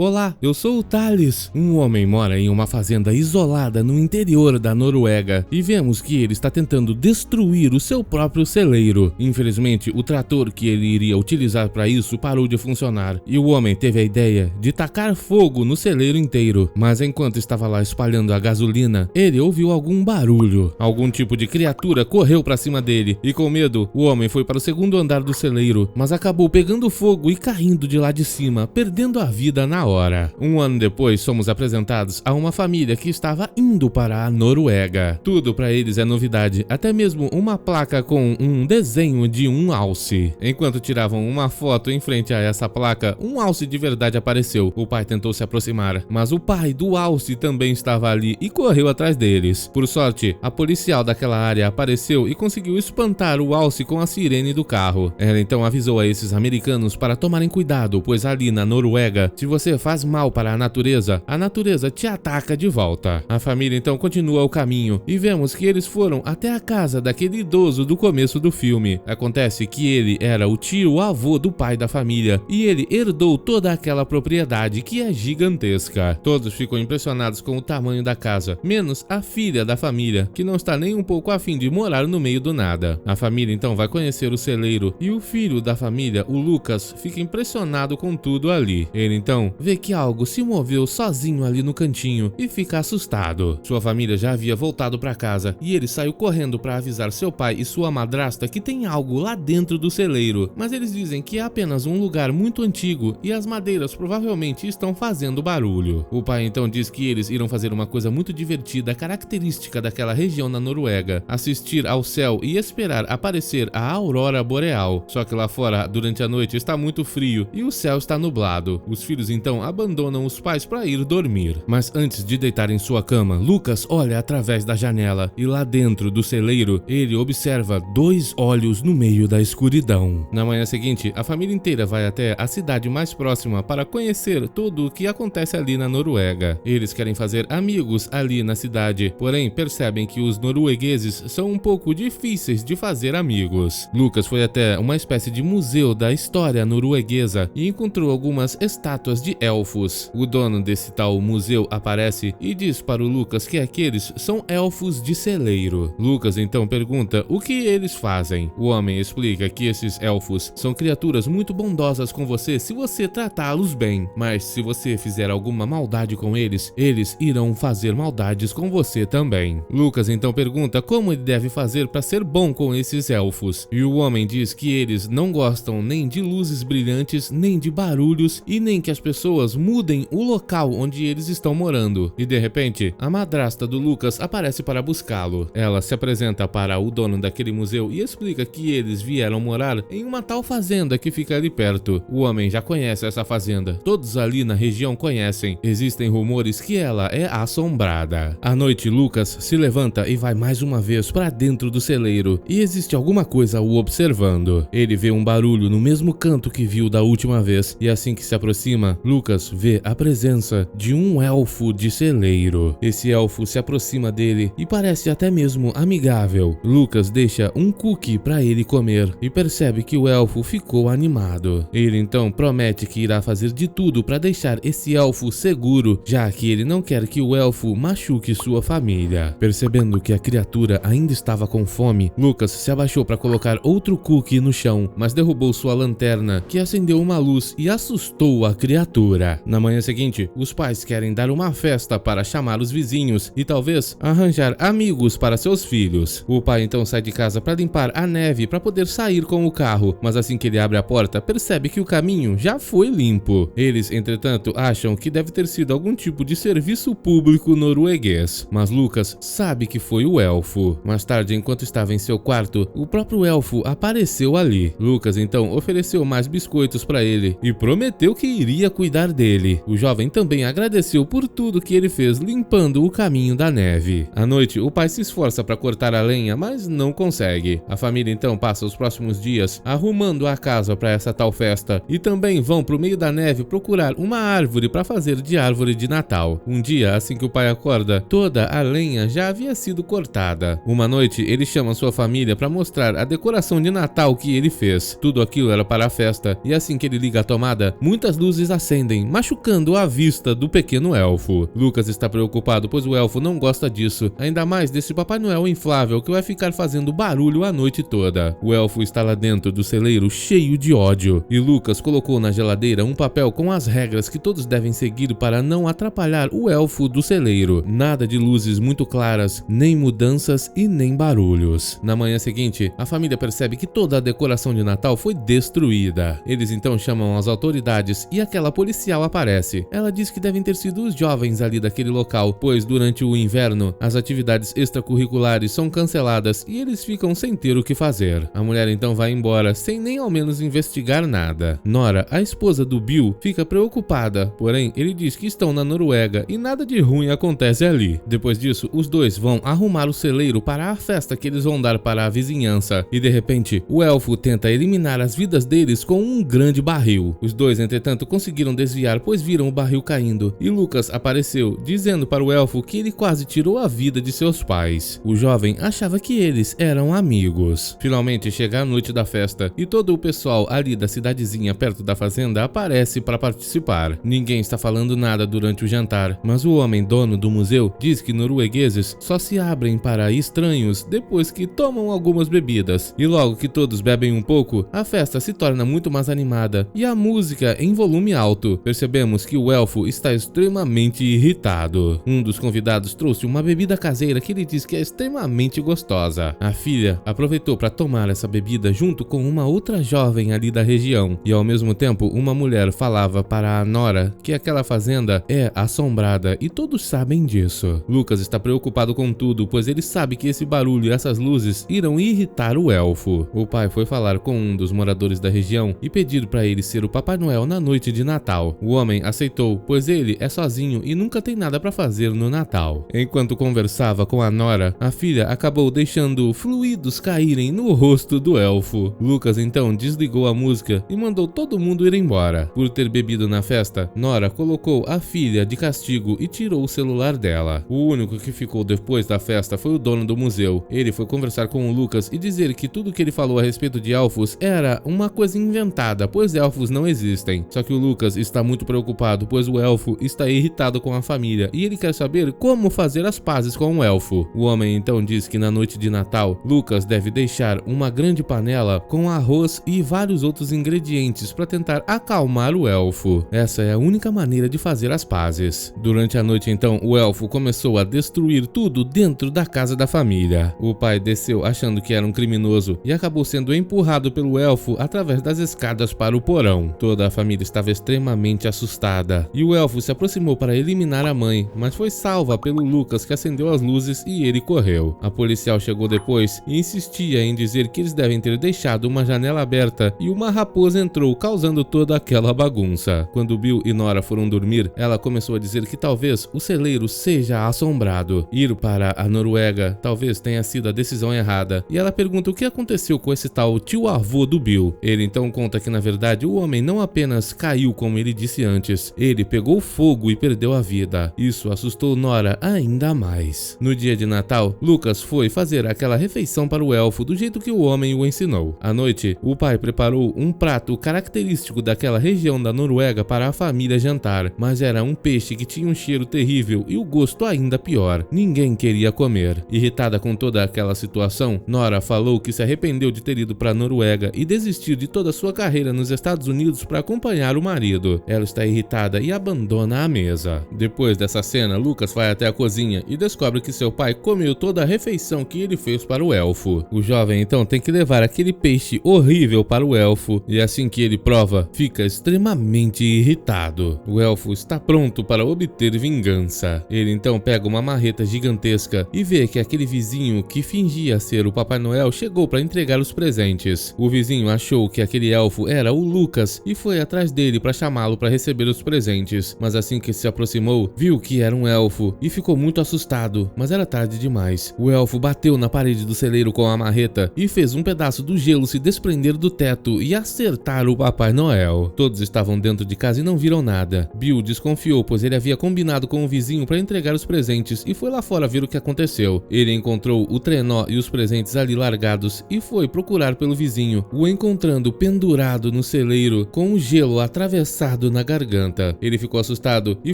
Olá, eu sou o Thales. Um homem mora em uma fazenda isolada no interior da Noruega e vemos que ele está tentando destruir o seu próprio celeiro. Infelizmente, o trator que ele iria utilizar para isso parou de funcionar e o homem teve a ideia de tacar fogo no celeiro inteiro. Mas enquanto estava lá espalhando a gasolina, ele ouviu algum barulho. Algum tipo de criatura correu para cima dele e com medo, o homem foi para o segundo andar do celeiro, mas acabou pegando fogo e caindo de lá de cima, perdendo a vida na hora. Um ano depois, somos apresentados a uma família que estava indo para a Noruega. Tudo para eles é novidade, até mesmo uma placa com um desenho de um alce. Enquanto tiravam uma foto em frente a essa placa, um alce de verdade apareceu. O pai tentou se aproximar, mas o pai do alce também estava ali e correu atrás deles. Por sorte, a policial daquela área apareceu e conseguiu espantar o alce com a sirene do carro. Ela então avisou a esses americanos para tomarem cuidado, pois ali na Noruega, se você faz mal para a natureza te ataca de volta. A família então continua o caminho e vemos que eles foram até a casa daquele idoso do começo do filme. Acontece que ele era o tio-avô do pai da família e ele herdou toda aquela propriedade que é gigantesca. Todos ficam impressionados com o tamanho da casa, menos a filha da família, que não está nem um pouco afim de morar no meio do nada. A família então vai conhecer o celeiro e o filho da família, o Lucas, fica impressionado com tudo ali. Ele então vê que algo se moveu sozinho ali no cantinho e fica assustado. Sua família já havia voltado para casa e ele saiu correndo para avisar seu pai e sua madrasta que tem algo lá dentro do celeiro, mas eles dizem que é apenas um lugar muito antigo e as madeiras provavelmente estão fazendo barulho. O pai então diz que eles irão fazer uma coisa muito divertida, característica daquela região na Noruega: assistir ao céu e esperar aparecer a aurora boreal. Só que lá fora, durante a noite, está muito frio e o céu está nublado. Os filhos então abandonam os pais para ir dormir. Mas antes de deitar em sua cama, Lucas olha através da janela e lá dentro do celeiro ele observa dois olhos no meio da escuridão. Na manhã seguinte, a família inteira vai até a cidade mais próxima para conhecer tudo o que acontece ali na Noruega. Eles querem fazer amigos ali na cidade, porém percebem que os noruegueses são um pouco difíceis de fazer amigos. Lucas foi até uma espécie de museu da história norueguesa e encontrou algumas estátuas de elfos. O dono desse tal museu aparece e diz para o Lucas que aqueles são elfos de celeiro. Lucas então pergunta o que eles fazem. O homem explica que esses elfos são criaturas muito bondosas com você se você tratá-los bem, mas se você fizer alguma maldade com eles, eles irão fazer maldades com você também. Lucas então pergunta como ele deve fazer para ser bom com esses elfos, e o homem diz que eles não gostam nem de luzes brilhantes, nem de barulhos e nem que as pessoas mudem o local onde eles estão morando. E de repente, a madrasta do Lucas aparece para buscá-lo. Ela se apresenta para o dono daquele museu e explica que eles vieram morar em uma tal fazenda que fica ali perto. O homem já conhece essa fazenda, todos ali na região conhecem. Existem rumores que ela é assombrada. À noite, Lucas se levanta e vai mais uma vez para dentro do celeiro e existe alguma coisa o observando. Ele vê um barulho no mesmo canto que viu da última vez e assim que se aproxima, Lucas vê a presença de um elfo de celeiro. Esse elfo se aproxima dele e parece até mesmo amigável. Lucas deixa um cookie para ele comer e percebe que o elfo ficou animado. Ele então promete que irá fazer de tudo para deixar esse elfo seguro, já que ele não quer que o elfo machuque sua família. Percebendo que a criatura ainda estava com fome, Lucas se abaixou para colocar outro cookie no chão, mas derrubou sua lanterna, que acendeu uma luz e assustou a criatura. Na manhã seguinte, os pais querem dar uma festa para chamar os vizinhos e talvez arranjar amigos para seus filhos. O pai então sai de casa para limpar a neve para poder sair com o carro, mas assim que ele abre a porta, percebe que o caminho já foi limpo. Eles, entretanto, acham que deve ter sido algum tipo de serviço público norueguês, mas Lucas sabe que foi o elfo. Mais tarde, enquanto estava em seu quarto, o próprio elfo apareceu ali. Lucas então ofereceu mais biscoitos para ele e prometeu que iria cuidar dele. O jovem também agradeceu por tudo que ele fez limpando o caminho da neve. À noite, o pai se esforça para cortar a lenha, mas não consegue. A família então passa os próximos dias arrumando a casa para essa tal festa e também vão pro meio da neve procurar uma árvore para fazer de árvore de Natal. Um dia, assim que o pai acorda, toda a lenha já havia sido cortada. Uma noite, ele chama sua família para mostrar a decoração de Natal que ele fez. Tudo aquilo era para a festa e assim que ele liga a tomada, muitas luzes acendem surpreendem, machucando a vista do pequeno elfo. Lucas está preocupado, pois o elfo não gosta disso, ainda mais desse Papai Noel inflável que vai ficar fazendo barulho a noite toda. O elfo está lá dentro do celeiro cheio de ódio, e Lucas colocou na geladeira um papel com as regras que todos devem seguir para não atrapalhar o elfo do celeiro. Nada de luzes muito claras, nem mudanças e nem barulhos. Na manhã seguinte, a família percebe que toda a decoração de Natal foi destruída. Eles então chamam as autoridades e aquela policial aparece. Ela diz que devem ter sido os jovens ali daquele local, pois durante o inverno as atividades extracurriculares são canceladas e eles ficam sem ter o que fazer. A mulher então vai embora sem nem ao menos investigar nada. Nora, a esposa do Bill, fica preocupada, porém ele diz que estão na Noruega e nada de ruim acontece ali. Depois disso, os dois vão arrumar o celeiro para a festa que eles vão dar para a vizinhança e de repente o elfo tenta eliminar as vidas deles com um grande barril. Os dois, entretanto, conseguiram desviar, pois viram o barril caindo e Lucas apareceu, dizendo para o elfo que ele quase tirou a vida de seus pais. O jovem achava que eles eram amigos. Finalmente chega a noite da festa e todo o pessoal ali da cidadezinha perto da fazenda aparece para participar. Ninguém está falando nada durante o jantar, mas o homem dono do museu diz que noruegueses só se abrem para estranhos depois que tomam algumas bebidas. E logo que todos bebem um pouco, a festa se torna muito mais animada e a música em volume alto. Percebemos que o elfo está extremamente irritado. Um dos convidados trouxe uma bebida caseira que ele diz que é extremamente gostosa. A filha aproveitou para tomar essa bebida junto com uma outra jovem ali da região e ao mesmo tempo uma mulher falava para a Nora que aquela fazenda é assombrada e todos sabem disso. Lucas está preocupado com tudo, pois ele sabe que esse barulho e essas luzes irão irritar o elfo. O pai foi falar com um dos moradores da região e pedir para ele ser o Papai Noel na noite de Natal. O homem aceitou, pois ele é sozinho e nunca tem nada para fazer no Natal. Enquanto conversava com a Nora, a filha acabou deixando fluidos caírem no rosto do elfo. Lucas então desligou a música e mandou todo mundo ir embora. Por ter bebido na festa, Nora colocou a filha de castigo e tirou o celular dela. O único que ficou depois da festa foi o dono do museu. Ele foi conversar com o Lucas e dizer que tudo que ele falou a respeito de elfos era uma coisa inventada, pois elfos não existem. Só que o Lucas está muito preocupado, pois o elfo está irritado com a família e ele quer saber como fazer as pazes com o elfo. O homem então diz que na noite de Natal, Lucas deve deixar uma grande panela com arroz e vários outros ingredientes para tentar acalmar o elfo. Essa é a única maneira de fazer as pazes. Durante a noite então, o elfo começou a destruir tudo dentro da casa da família. O pai desceu achando que era um criminoso e acabou sendo empurrado pelo elfo através das escadas para o porão. Toda a família estava extremamente assustada e o elfo se aproximou para eliminar a mãe, mas foi salva pelo Lucas, que acendeu as luzes e ele correu. A policial chegou depois e insistia em dizer que eles devem ter deixado uma janela aberta e uma raposa entrou, causando toda aquela bagunça. Quando Bill e Nora foram dormir, ela começou a dizer que talvez o celeiro seja assombrado. Ir para a Noruega talvez tenha sido a decisão errada e ela pergunta o que aconteceu com esse tal tio-avô do Bill. Ele então conta que na verdade o homem não apenas caiu como ele disse antes, ele pegou fogo e perdeu a vida. Isso assustou Nora ainda mais. No dia de Natal, Lucas foi fazer aquela refeição para o elfo do jeito que o homem o ensinou. À noite, o pai preparou um prato característico daquela região da Noruega para a família jantar, mas era um peixe que tinha um cheiro terrível e o gosto ainda pior. Ninguém queria comer. Irritada com toda aquela situação, Nora falou que se arrependeu de ter ido para a Noruega e desistiu de toda a sua carreira nos Estados Unidos para acompanhar o marido. Ela está irritada e abandona a mesa. Depois dessa cena, Lucas vai até a cozinha e descobre que seu pai comeu toda a refeição que ele fez para o elfo. O jovem então tem que levar aquele peixe horrível para o elfo e assim que ele prova, fica extremamente irritado. O elfo está pronto para obter vingança. Ele então pega uma marreta gigantesca e vê que aquele vizinho que fingia ser o Papai Noel chegou para entregar os presentes. O vizinho achou que aquele elfo era o Lucas e foi atrás dele para chamá-lo para receber os presentes, mas assim que se aproximou, viu que era um elfo e ficou muito assustado, mas era tarde demais. O elfo bateu na parede do celeiro com a marreta e fez um pedaço do gelo se desprender do teto e acertar o Papai Noel. Todos estavam dentro de casa e não viram nada. Bill desconfiou, pois ele havia combinado com o vizinho para entregar os presentes e foi lá fora ver o que aconteceu. Ele encontrou o trenó e os presentes ali largados e foi procurar pelo vizinho, o encontrando pendurado no celeiro com o gelo atravessado cortado na garganta. Ele ficou assustado e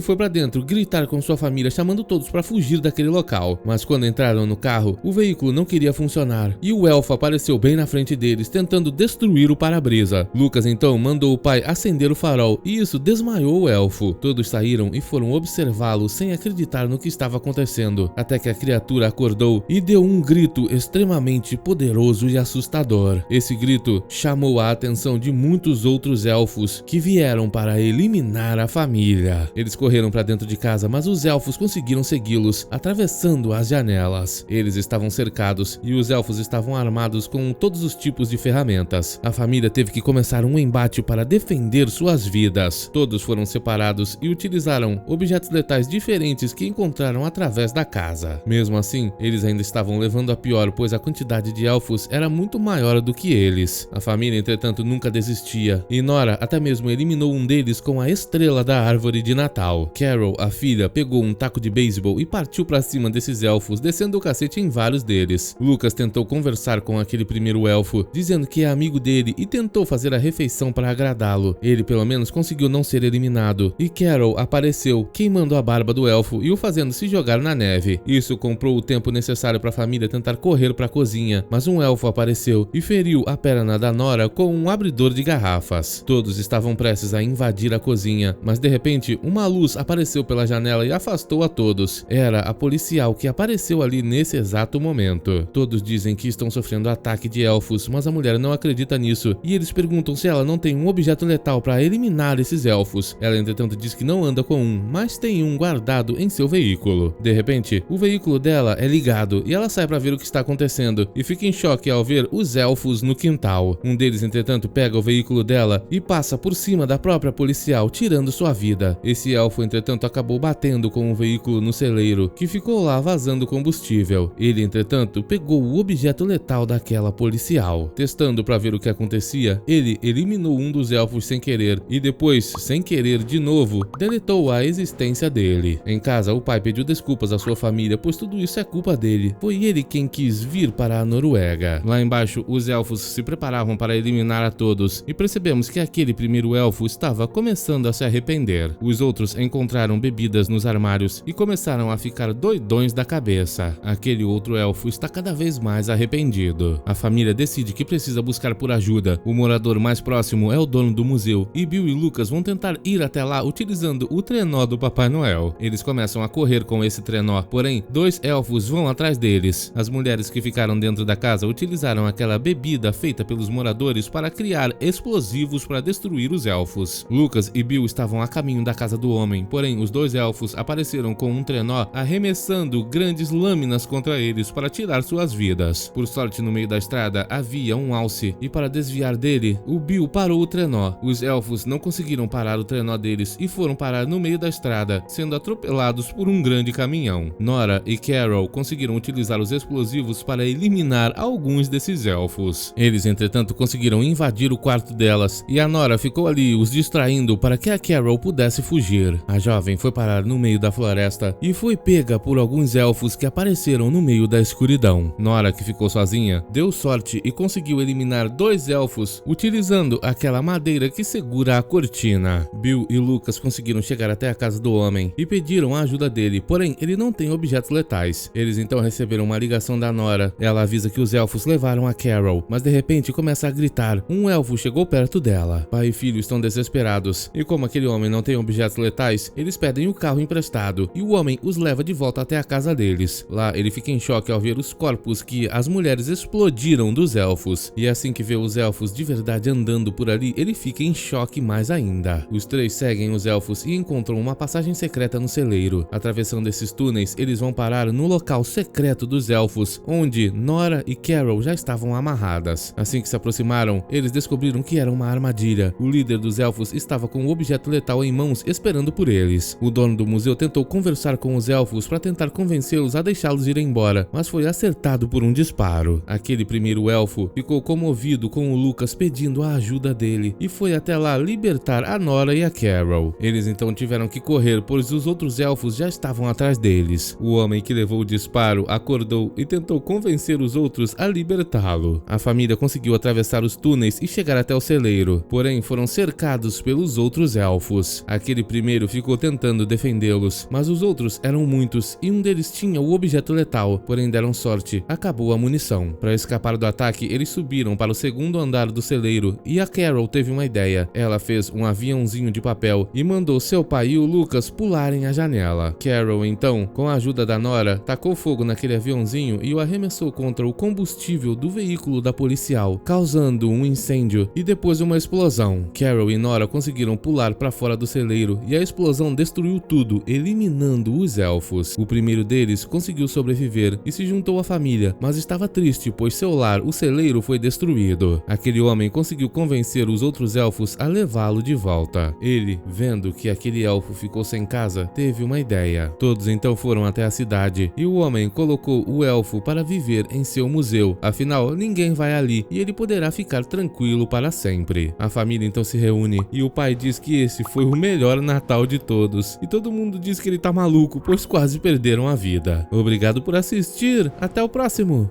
foi pra dentro gritar com sua família, chamando todos pra fugir daquele local. Mas quando entraram no carro, o veículo não queria funcionar e o elfo apareceu bem na frente deles, tentando destruir o para-brisa. Lucas então mandou o pai acender o farol e isso desmaiou o elfo. Todos saíram e foram observá-lo sem acreditar no que estava acontecendo, até que a criatura acordou e deu um grito extremamente poderoso e assustador. Esse grito chamou a atenção de muitos outros elfos que vieram para eliminar a família. Eles correram para dentro de casa, mas os elfos conseguiram segui-los, atravessando as janelas. Eles estavam cercados e os elfos estavam armados com todos os tipos de ferramentas. A família teve que começar um embate para defender suas vidas. Todos foram separados e utilizaram objetos letais diferentes que encontraram através da casa. Mesmo assim, eles ainda estavam levando a pior, pois a quantidade de elfos era muito maior do que eles. A família, entretanto, nunca desistia, e Nora até mesmo eliminou um deles com a estrela da árvore de Natal. Carol, a filha, pegou um taco de beisebol e partiu pra cima desses elfos, descendo o cacete em vários deles. Lucas tentou conversar com aquele primeiro elfo, dizendo que é amigo dele e tentou fazer a refeição para agradá-lo. Ele pelo menos conseguiu não ser eliminado, e Carol apareceu, queimando a barba do elfo e o fazendo se jogar na neve. Isso comprou o tempo necessário para a família tentar correr para a cozinha, mas um elfo apareceu e feriu a perna da Nora com um abridor de garrafas. Todos estavam prestes a invadir a cozinha, mas de repente uma luz apareceu pela janela e afastou a todos. Era a policial que apareceu ali nesse exato momento. Todos dizem que estão sofrendo ataque de elfos, mas a mulher não acredita nisso e eles perguntam se ela não tem um objeto letal para eliminar esses elfos. Ela entretanto diz que não anda com um, mas tem um guardado em seu veículo. De repente, o veículo dela é ligado e ela sai para ver o que está acontecendo e fica em choque ao ver os elfos no quintal. Um deles, entretanto, pega o veículo dela e passa por cima da própria policial, tirando sua vida. Esse elfo, entretanto, acabou batendo com o veículo no celeiro, que ficou lá vazando combustível. Ele, entretanto, pegou o objeto letal daquela policial. Testando para ver o que acontecia, ele eliminou um dos elfos sem querer e depois, sem querer de novo, deletou a existência dele. Em casa, o pai pediu desculpas à sua família, pois tudo isso é culpa dele. Foi ele quem quis vir para a Noruega. Lá embaixo, os elfos se preparavam para eliminar a todos e percebemos que aquele primeiro elfo estava começando a se arrepender. Os outros encontraram bebidas nos armários e começaram a ficar doidões da cabeça. Aquele outro elfo está cada vez mais arrependido. A família decide que precisa buscar por ajuda. O morador mais próximo é o dono do museu e Bill e Lucas vão tentar ir até lá utilizando o trenó do Papai Noel. Eles começam a correr com esse trenó, porém, dois elfos vão atrás deles. As mulheres que ficaram dentro da casa utilizaram aquela bebida feita pelos moradores para criar explosivos para destruir os elfos. Lucas e Bill estavam a caminho da casa do homem, porém os dois elfos apareceram com um trenó arremessando grandes lâminas contra eles para tirar suas vidas. Por sorte, no meio da estrada havia um alce e para desviar dele, o Bill parou o trenó. Os elfos não conseguiram parar o trenó deles e foram parar no meio da estrada, sendo atropelados por um grande caminhão. Nora e Carol conseguiram utilizar os explosivos para eliminar alguns desses elfos. Eles, entretanto, conseguiram invadir o quarto delas e a Nora ficou ali os distraindo para que a Carol pudesse fugir. A jovem foi parar no meio da floresta e foi pega por alguns elfos que apareceram no meio da escuridão. Nora, que ficou sozinha, deu sorte e conseguiu eliminar dois elfos utilizando aquela madeira que segura a cortina. Bill e Lucas conseguiram chegar até a casa do homem e pediram a ajuda dele, porém ele não tem objetos letais. Eles então receberam uma ligação da Nora. Ela avisa que os elfos levaram a Carol, mas de repente começa a gritar. Um elfo chegou perto dela. Pai e filho estão desesperados e como aquele homem não tem objetos letais, eles pedem o carro emprestado e o homem os leva de volta até a casa deles. Lá ele fica em choque ao ver os corpos que as mulheres explodiram dos elfos e assim que vê os elfos de verdade andando por ali, ele fica em choque mais ainda. Os três seguem os elfos e encontram uma passagem secreta no celeiro. Atravessando esses túneis, eles vão parar no local secreto dos elfos, onde Nora e Carol já estavam amarradas. Assim que se aproximaram, eles descobriram que era uma armadilha. O líder dos elfos estava com o objeto letal em mãos, esperando por eles. O dono do museu tentou conversar com os elfos para tentar convencê-los a deixá-los ir embora, mas foi acertado por um disparo. Aquele primeiro elfo ficou comovido com o Lucas pedindo a ajuda dele e foi até lá libertar a Nora e a Carol. Eles então tiveram que correr, pois os outros elfos já estavam atrás deles. O homem que levou o disparo acordou e tentou convencer os outros a libertá-lo. A família conseguiu atravessar os túneis e chegar até o celeiro, porém foram cercados pelos outros elfos. Aquele primeiro ficou tentando defendê-los, mas os outros eram muitos e um deles tinha o objeto letal, porém deram sorte, acabou a munição. Para escapar do ataque, eles subiram para o segundo andar do celeiro e a Carol teve uma ideia. Ela fez um aviãozinho de papel e mandou seu pai e o Lucas pularem a janela. Carol, então, com a ajuda da Nora, tacou fogo naquele aviãozinho e o arremessou contra o combustível do veículo da policial, causando um incêndio e depois uma explosão. Carol e Nora conseguiram pular para fora do celeiro e a explosão destruiu tudo, eliminando os elfos. O primeiro deles conseguiu sobreviver e se juntou à família, mas estava triste pois seu lar, o celeiro, foi destruído. Aquele homem conseguiu convencer os outros elfos a levá-lo de volta. Ele, vendo que aquele elfo ficou sem casa, teve uma ideia. Todos então foram até a cidade e o homem colocou o elfo para viver em seu museu. Afinal, ninguém vai ali e ele poderá ficar tranquilo para sempre. A família então se reúne e o pai diz que esse foi o melhor Natal de todos. E todo mundo diz que ele tá maluco, pois quase perderam a vida. Obrigado por assistir, até o próximo!